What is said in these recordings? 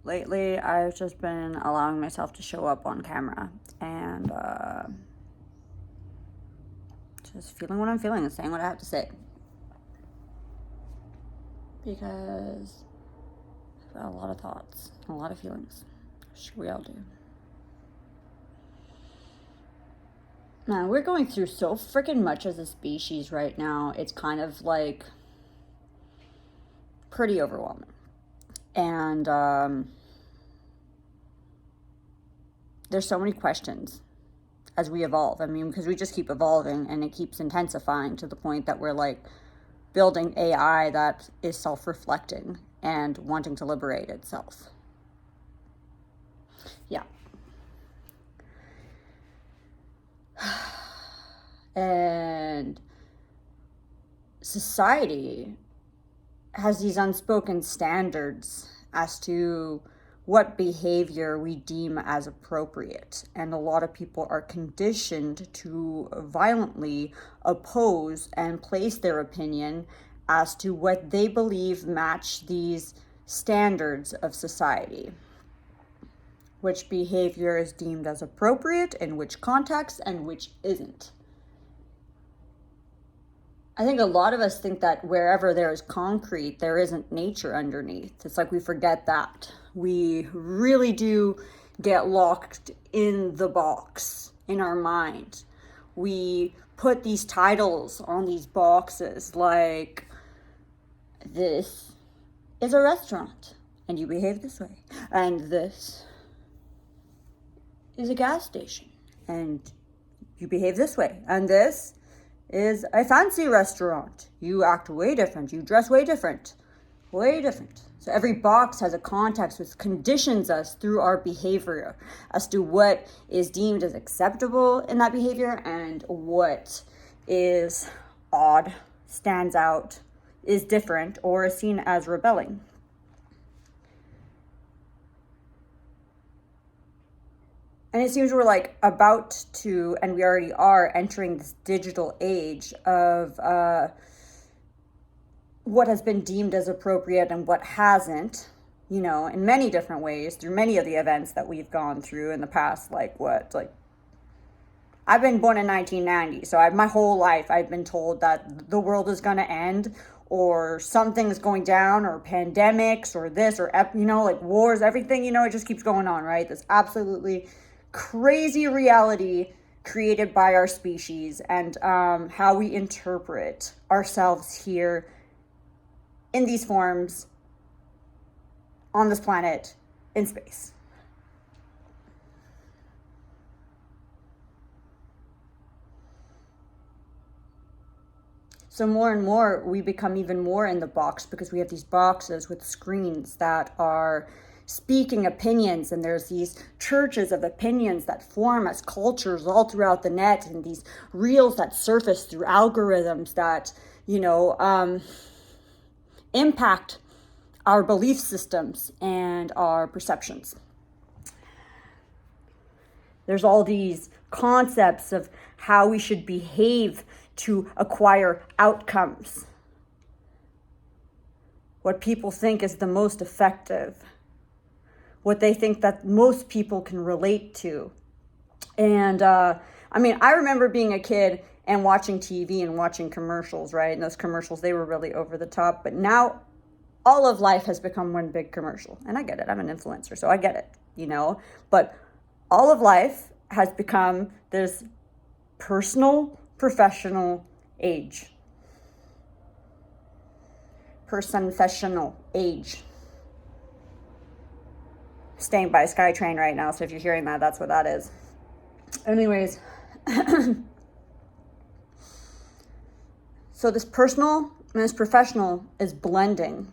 lately I've just been allowing myself to show up on camera and just feeling what I'm feeling and saying what I have to say. Because I've got a lot of thoughts, a lot of feelings. Sure, we all do. Man, we're going through so freaking much as a species right now. It's kind of like pretty overwhelming. And there's so many questions as we evolve. I mean, because we just keep evolving and it keeps intensifying to the point that we're like building AI that is self-reflecting and wanting to liberate itself. Yeah. And society has these unspoken standards as to what behavior we deem as appropriate. And a lot of people are conditioned to violently oppose and place their opinion as to what they believe match these standards of society. Which behavior is deemed as appropriate, in which context, and which isn't. I think a lot of us think that wherever there is concrete, there isn't nature underneath. It's like we forget that. We really do get locked in the box in our mind. We put these titles on these boxes like, this is a restaurant and you behave this way. And this is a gas station and you behave this way. And this is a fancy restaurant. You act way different. You dress way different. Way different. So every box has a context which conditions us through our behavior as to what is deemed as acceptable in that behavior and what is odd, stands out, is different, or is seen as rebelling. And it seems we're like about to, and we already are, entering this digital age of what has been deemed as appropriate and what hasn't, you know, in many different ways through many of the events that we've gone through in the past. I've been born in 1990, so my whole life I've been told that the world is going to end or something's going down or pandemics or this or, you know, like wars, everything, you know, it just keeps going on, right? This absolutely crazy reality created by our species and how we interpret ourselves here in these forms on this planet in space. So more and more we become even more in the box because we have these boxes with screens that are speaking opinions, and there's these churches of opinions that form as cultures all throughout the net, and these reels that surface through algorithms that, you know, impact our belief systems and our perceptions. There's all these concepts of how we should behave to acquire outcomes, what people think is the most effective, what they think that most people can relate to. And I mean, I remember being a kid and watching TV and watching commercials, right? And those commercials, they were really over the top. But now all of life has become one big commercial. And I get it. I'm an influencer, so I get it, you know. But all of life has become this personal, professional age. Professional age. Staying by SkyTrain right now, so if you're hearing that, that's what that is. Anyways, so this personal and this professional is blending,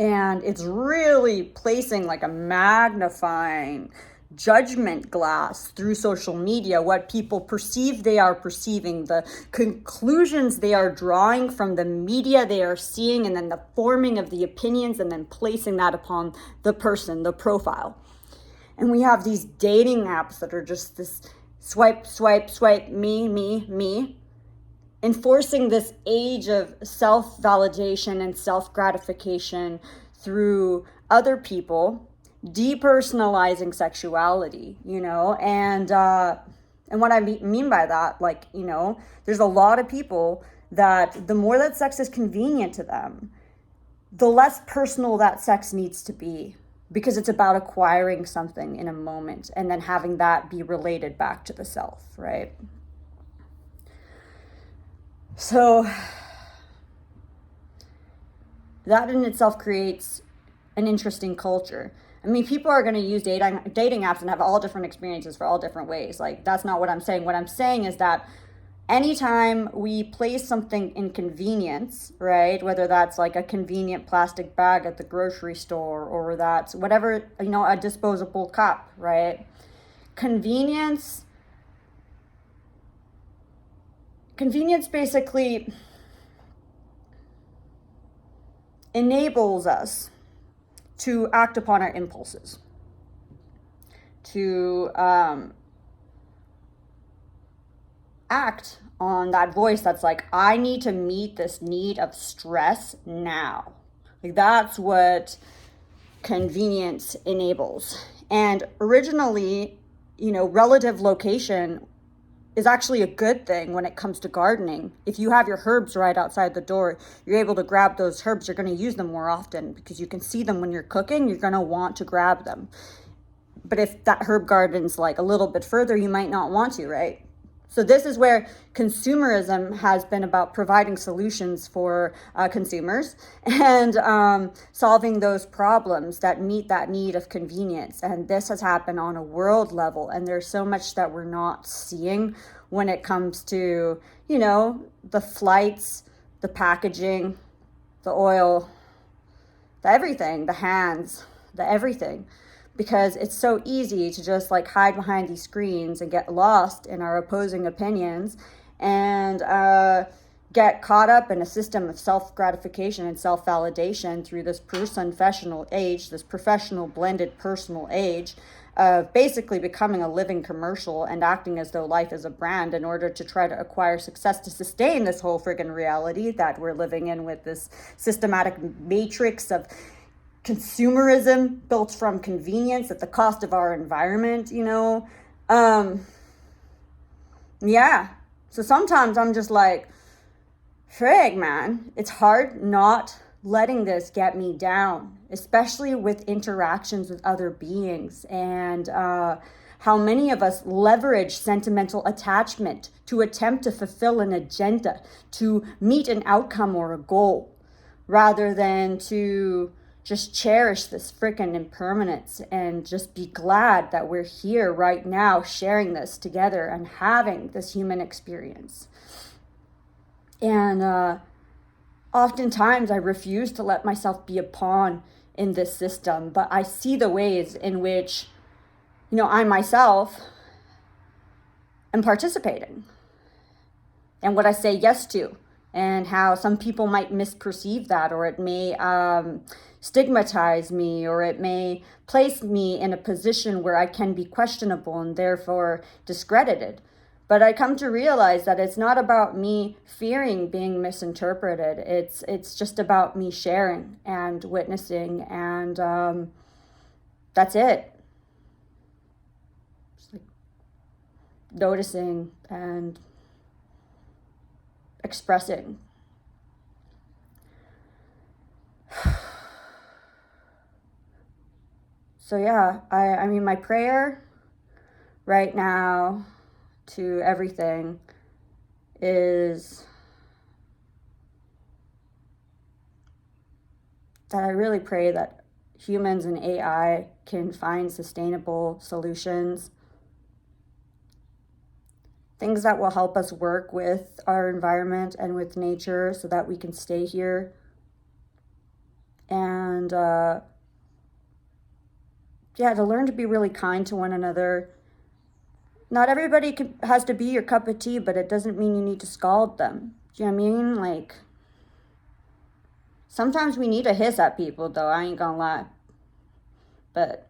and it's really placing like a magnifying judgment glass through social media, what people perceive they are perceiving, the conclusions they are drawing from the media they are seeing, and then the forming of the opinions and then placing that upon the person, the profile. And we have these dating apps that are just this swipe, swipe, swipe, me, enforcing this age of self-validation and self-gratification through other people, depersonalizing sexuality, and what I mean by that, like, there's a lot of people that the more that sex is convenient to them, the less personal that sex needs to be, because it's about acquiring something in a moment and then having that be related back to the self, right? So that in itself creates an interesting culture. I mean, people are going to use dating apps and have all different experiences for all different ways. Like, that's not what I'm saying. What I'm saying is that anytime we place something in convenience, right, whether that's like a convenient plastic bag at the grocery store, or that's whatever, a disposable cup, right? Convenience basically enables us to act upon our impulses, to act on that voice that's like, I need to meet this need of stress now. Like, that's what convenience enables. And originally, relative location is actually a good thing when it comes to gardening. If you have your herbs right outside the door, you're able to grab those herbs. You're going to use them more often because you can see them when you're cooking. You're going to want to grab them. But if that herb garden's like a little bit further, you might not want to, right? So this is where consumerism has been about providing solutions for consumers and solving those problems that meet that need of convenience. And this has happened on a world level. And there's so much that we're not seeing when it comes to, the flights, the packaging, the oil, the everything, the hands, the everything. Because it's so easy to just like hide behind these screens and get lost in our opposing opinions and get caught up in a system of self-gratification and self-validation through this professional age, this professional blended personal age of basically becoming a living commercial and acting as though life is a brand in order to try to acquire success to sustain this whole friggin' reality that we're living in with this systematic matrix of consumerism built from convenience at the cost of our environment, yeah. So sometimes I'm just like, frig, man, it's hard not letting this get me down, especially with interactions with other beings, and how many of us leverage sentimental attachment to attempt to fulfill an agenda, to meet an outcome or a goal, rather than to just cherish this freaking impermanence and just be glad that we're here right now sharing this together and having this human experience. And oftentimes I refuse to let myself be a pawn in this system, but I see the ways in which, I myself am participating and what I say yes to, and how some people might misperceive that, or it may stigmatize me, or it may place me in a position where I can be questionable and therefore discredited. But I come to realize that it's not about me fearing being misinterpreted. It's just about me sharing and witnessing, and that's it. Just like noticing and expressing. So yeah, I mean, my prayer right now to everything is that I really pray that humans and AI can find sustainable solutions, things that will help us work with our environment and with nature so that we can stay here. And to learn to be really kind to one another. Not everybody has to be your cup of tea, but it doesn't mean you need to scald them. Do you know what I mean? Like, sometimes we need to hiss at people, though, I ain't gonna lie. But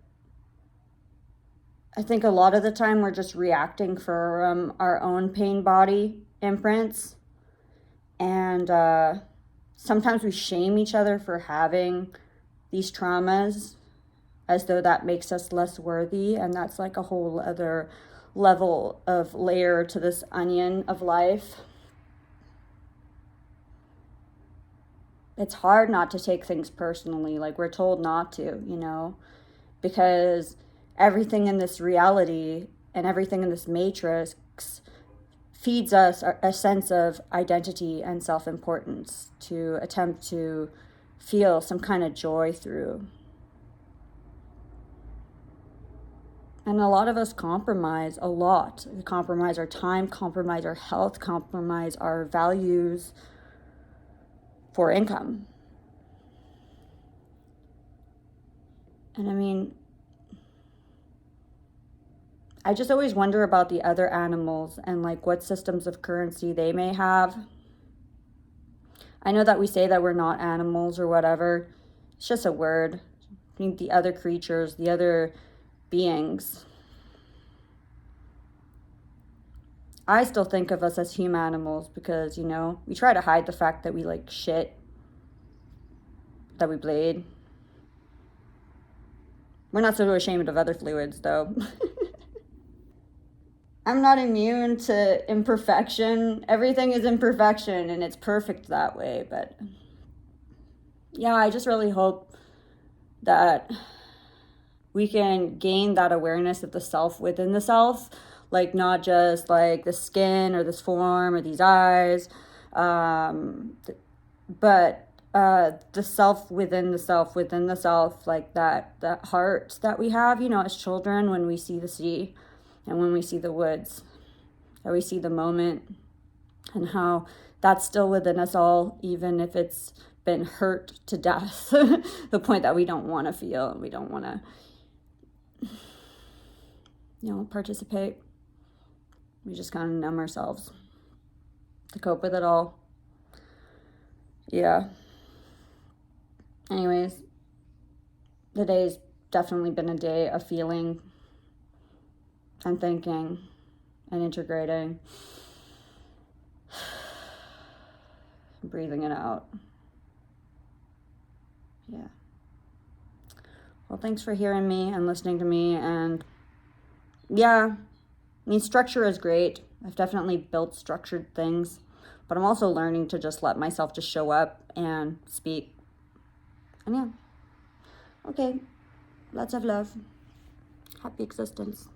I think a lot of the time we're just reacting from our own pain body imprints. And sometimes we shame each other for having these traumas as though that makes us less worthy. And that's like a whole other level of layer to this onion of life. It's hard not to take things personally, like we're told not to, you know, because everything in this reality and everything in this matrix feeds us a sense of identity and self-importance to attempt to feel some kind of joy through. And a lot of us compromise a lot. We compromise our time, compromise our health, compromise our values for income. And I mean, I just always wonder about the other animals and like what systems of currency they may have. I know that we say that we're not animals or whatever. It's just a word. I mean, the other creatures, the other beings. I still think of us as human animals because, you know, we try to hide the fact that we like shit, that we bleed. We're not so ashamed of other fluids, though. I'm not immune to imperfection. Everything is imperfection, and it's perfect that way. But yeah, I just really hope that we can gain that awareness of the self within the self, like not just like the skin or this form or these eyes, but the self within the self within the self, like that heart that we have, you know, as children when we see the sea and when we see the woods, and we see the moment, and how that's still within us all, even if it's been hurt to death, the point that we don't want to feel and we don't want to, you know, participate. We just kind of numb ourselves to cope with it all. Yeah. Anyways, the day's definitely been a day of feeling and thinking and integrating, breathing it out. Yeah. Well, thanks for hearing me and listening to me. And yeah, I mean, structure is great. I've definitely built structured things, but I'm also learning to just let myself just show up and speak. And yeah. Okay. Lots of love. Happy existence.